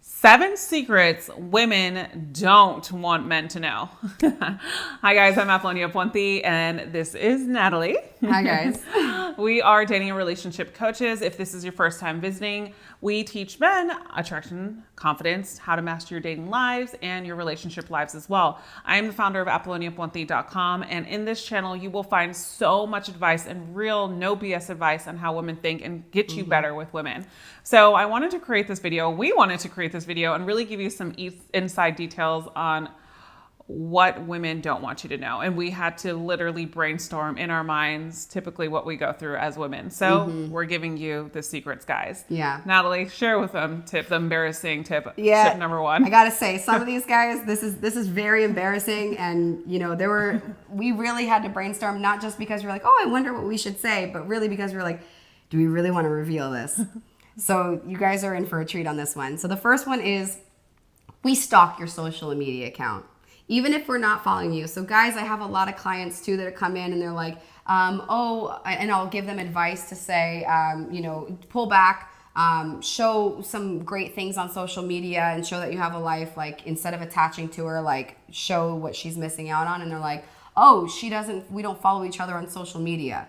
7 secrets women don't want men to know. Hi guys, I'm Apollonia Puente and this is Natalie. Hi guys. We are dating and relationship coaches. If this is your first time visiting, we teach men attraction, confidence, how to master your dating lives and your relationship lives as well. I am the founder of ApolloniaPuente.com, and in this channel you will find so much advice and real no BS advice on how women think and get you better with women. So I wanted to create this video. We wanted to create this video and really give you some inside details on what women don't want you to know. And we had to literally brainstorm in our minds, typically what we go through as women. So we're giving you the secrets, guys. Yeah. Natalie, share with them the embarrassing tip. Yeah. Tip number 1. I gotta say, some of these guys, this is very embarrassing. And you know, we really had to brainstorm, not just because we're like, oh, I wonder what we should say, but really because we're like, do we really want to reveal this? So you guys are in for a treat on this one. So the first one is, we stalk your social media account, even if we're not following you. So guys, I have a lot of clients too that come in and they're like, and I'll give them advice to say, pull back, show some great things on social media and show that you have a life. Like, instead of attaching to her, like, show what she's missing out on. And they're like, oh, we don't follow each other on social media.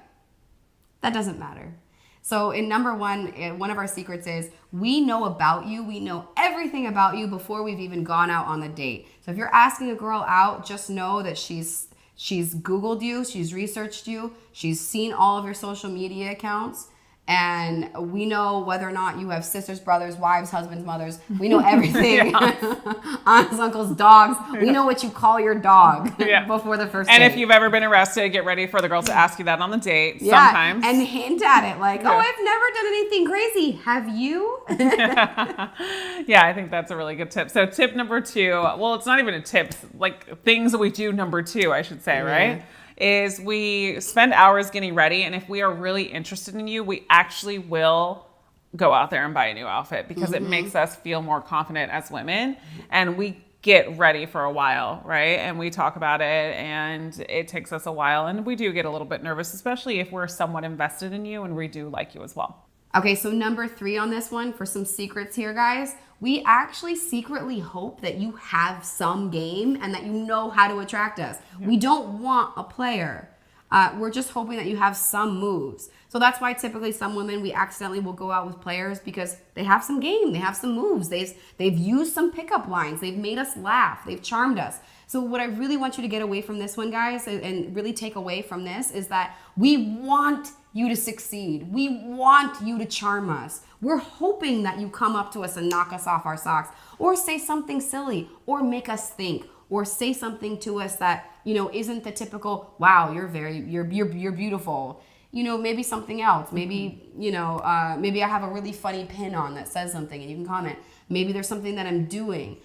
That doesn't matter. So in number 1, one of our secrets is, we know about you. We know everything about you before we've even gone out on the date. So if you're asking a girl out, just know that she's Googled you, she's researched you, she's seen all of your social media accounts, and we know whether or not you have sisters, brothers, wives, husbands, mothers. We know everything. Aunts, uncles, dogs. We know what you call your dog before the first and date. If you've ever been arrested, get ready for the girls to ask you that on the date sometimes. And hint at it like, oh, I've never done anything crazy. Have you? Yeah, I think that's a really good tip. So tip number 2, well, it's not even a tip, it's like things that we do number 2, I should say, right? Is we spend hours getting ready, and if we are really interested in you, we actually will go out there and buy a new outfit because it makes us feel more confident as women, and we get ready for a while, right? And we talk about it, and it takes us a while, and we do get a little bit nervous, especially if we're somewhat invested in you and we do like you as well. Okay, so number 3 on this one, for some secrets here, guys, we actually secretly hope that you have some game and that you know how to attract us. We don't want a player. We're just hoping that you have some moves. So that's why typically some women, we accidentally will go out with players because they have some game, they have some moves, they've used some pickup lines, they've made us laugh, they've charmed us. So what I really want you to get away from this one, guys, and really take away from this is that we want you to succeed. We want you to charm us. We're hoping that you come up to us and knock us off our socks, or say something silly, or make us think, or say something to us that, isn't the typical, wow, you're beautiful. Maybe something else. Maybe, maybe I have a really funny pin on that says something and you can comment. Maybe there's something that I'm doing.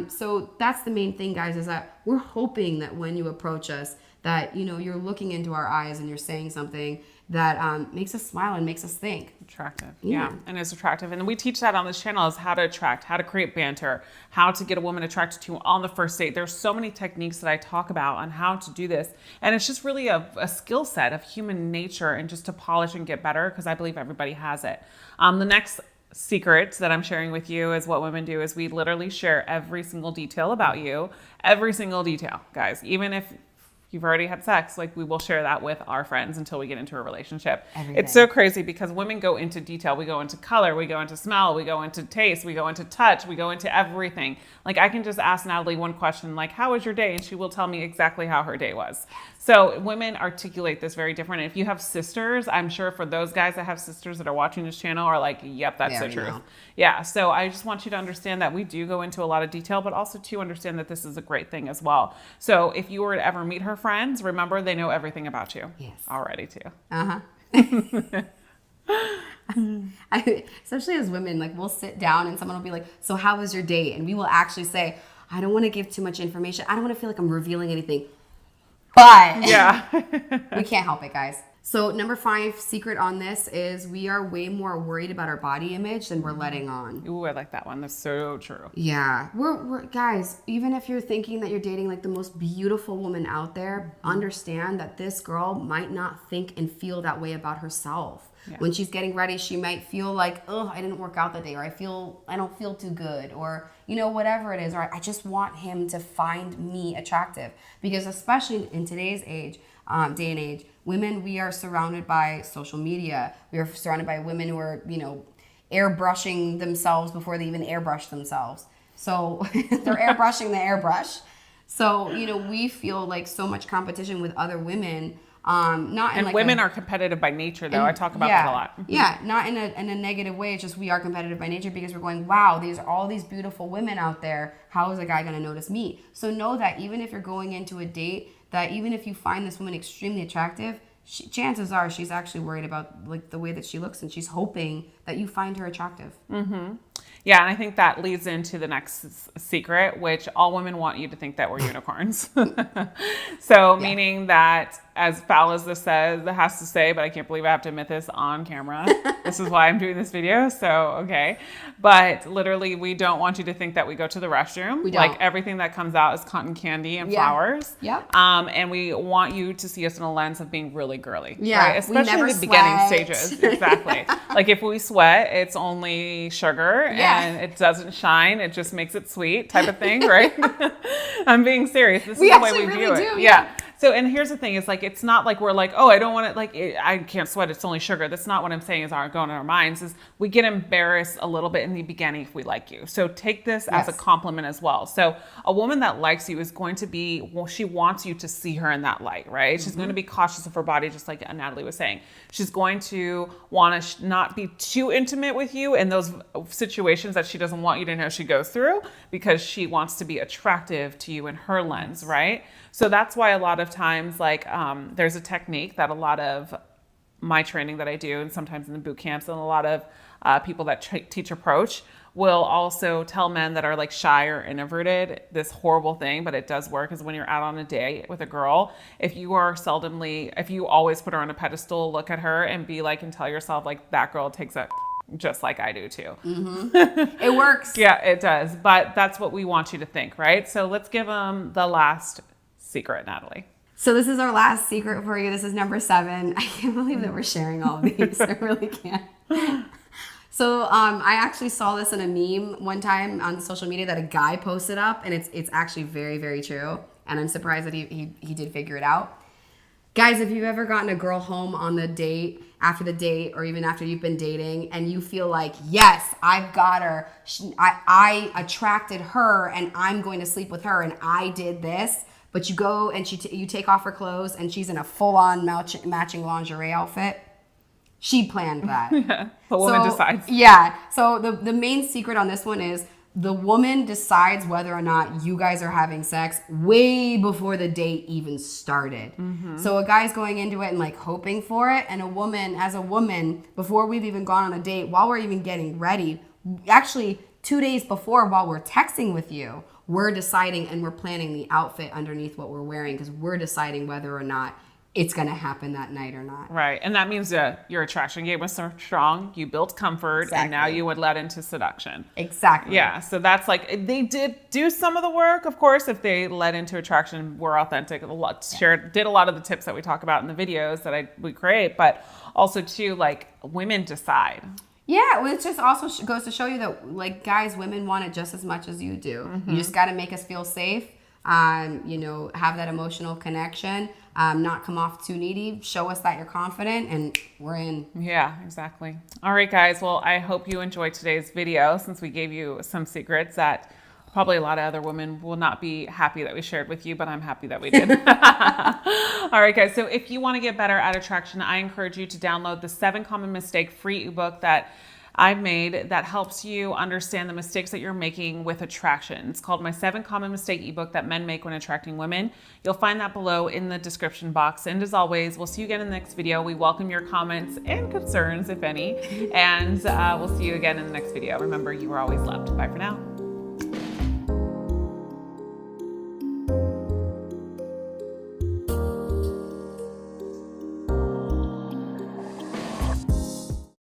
So that's the main thing, guys, is that we're hoping that when you approach us that, you're looking into our eyes and you're saying something that makes us smile and makes us think. Attractive. Yeah. And it's attractive. And we teach that on this channel, is how to attract, how to create banter, how to get a woman attracted to you on the first date. There's so many techniques that I talk about on how to do this. And it's just really a skill set of human nature, and just to polish and get better, because I believe everybody has it. The next secret that I'm sharing with you is what women do is we literally share every single detail about you. Every single detail, guys. Even if you've already had sex, like, we will share that with our friends until we get into a relationship. It's so crazy because women go into detail. We go into color, we go into smell, we go into taste, we go into touch, we go into everything. Like, I can just ask Natalie one question, like, how was your day? And she will tell me exactly how her day was. So women articulate this very different. And if you have sisters, I'm sure for those guys that have sisters that are watching this channel are like, yep, that's the truth. Yeah. So I just want you to understand that we do go into a lot of detail, but also to understand that this is a great thing as well. So if you were to ever meet her friends, remember, they know everything about you. Yes. Already too. Especially as women, like, we'll sit down and someone will be like, so how was your date? And we will actually say, I don't want to give too much information. I don't want to feel like I'm revealing anything. But we can't help it, guys. So number 5 secret on this is we are way more worried about our body image than we're letting on. Ooh, I like that one. That's so true. Yeah, we're guys, even if you're thinking that you're dating like the most beautiful woman out there, understand that this girl might not think and feel that way about herself. Yeah. When she's getting ready, she might feel like, oh, I didn't work out that day, or I don't feel too good, or whatever it is, or I just want him to find me attractive. Because especially in today's age, day and age, women, we are surrounded by social media. We are surrounded by women who are, airbrushing themselves before they even airbrush themselves. So they're airbrushing the airbrush. So, we feel like so much competition with other women. Not in and like women are competitive by nature, though. I talk about that a lot. Yeah, not in a negative way. It's just we are competitive by nature because we're going, wow, these are all these beautiful women out there. How is a guy going to notice me? So know that even if you're going into a date, that even if you find this woman extremely attractive, chances are she's actually worried about like the way that she looks, and she's hoping that you find her attractive. Mm-hmm. Yeah, and I think that leads into the next secret, which all women want you to think that we're unicorns. So meaning that, as foul as this has to say, but I can't believe I have to admit this on camera. This is why I'm doing this video. So, okay. But literally, we don't want you to think that we go to the restroom. We don't. Like everything that comes out is cotton candy and flowers. Yep. And we want you to see us in a lens of being really girly. Yeah. Right? Especially in the beginning stages. Exactly. Like if we sweat, it's only sugar and it doesn't shine. It just makes it sweet type of thing, right? I'm being serious. This is the way we view it. Yeah. So, and here's the thing, is like, it's not like we're like, oh, I don't want it, I can't sweat, it's only sugar. That's not what I'm saying is going in our minds, is we get embarrassed a little bit in the beginning if we like you. So take this as a compliment as well. So a woman that likes you is going to be, she wants you to see her in that light, right? Mm-hmm. She's going to be cautious of her body, just like Natalie was saying. She's going to want to not be too intimate with you in those situations that she doesn't want you to know she goes through, because she wants to be attractive to you in her lens, right? So that's why a lot of times, like, there's a technique that a lot of my training that I do, and sometimes in the boot camps, and a lot of people that teach approach will also tell men that are like shy or introverted this horrible thing, but it does work, is when you're out on a date with a girl, if you always put her on a pedestal, look at her and be like, and tell yourself like, that girl takes it just like I do too. Mm-hmm. It works. Yeah, it does. But that's what we want you to think, right? So let's give them the last secret, Natalie. So this is our last secret for you. This is number 7. I can't believe that we're sharing all of these. I really can't. So I actually saw this in a meme one time on social media that a guy posted up, and it's actually very, very true. And I'm surprised that he did figure it out. Guys, if you've ever gotten a girl home on the date, after the date, or even after you've been dating, and you feel like, yes, I've got her, I attracted her, and I'm going to sleep with her, and I did this, but you go and you take off her clothes, and she's in a full-on matching lingerie outfit. She planned that. Yeah, the woman decides. Yeah. So the main secret on this one is the woman decides whether or not you guys are having sex way before the date even started. Mm-hmm. So a guy's going into it and like hoping for it, and as a woman, before we've even gone on a date, while we're even getting ready, actually 2 days before, while we're texting with you, we're deciding and we're planning the outfit underneath what we're wearing, because we're deciding whether or not it's going to happen that night or not. Right. And that means your attraction game was so strong, you built comfort, and now you would let into seduction. Exactly. Yeah. So that's like, they did do some of the work, of course, if they led into attraction, were authentic, did a lot of the tips that we talk about in the videos that we create, but also too, like, women decide. Yeah, well, it just also goes to show you that, like, guys, women want it just as much as you do. Mm-hmm. You just got to make us feel safe, have that emotional connection, not come off too needy, show us that you're confident, and we're in. Yeah, exactly. All right, guys. Well, I hope you enjoyed today's video, since we gave you some secrets that probably a lot of other women will not be happy that we shared with you, but I'm happy that we did. All right, guys. So if you want to get better at attraction, I encourage you to download the 7 Common Mistake free ebook that I've made that helps you understand the mistakes that you're making with attraction. It's called My 7 Common Mistake ebook that men make when attracting women. You'll find that below in the description box. And as always, we'll see you again in the next video. We welcome your comments and concerns, if any. And we'll see you again in the next video. Remember, you are always loved. Bye for now.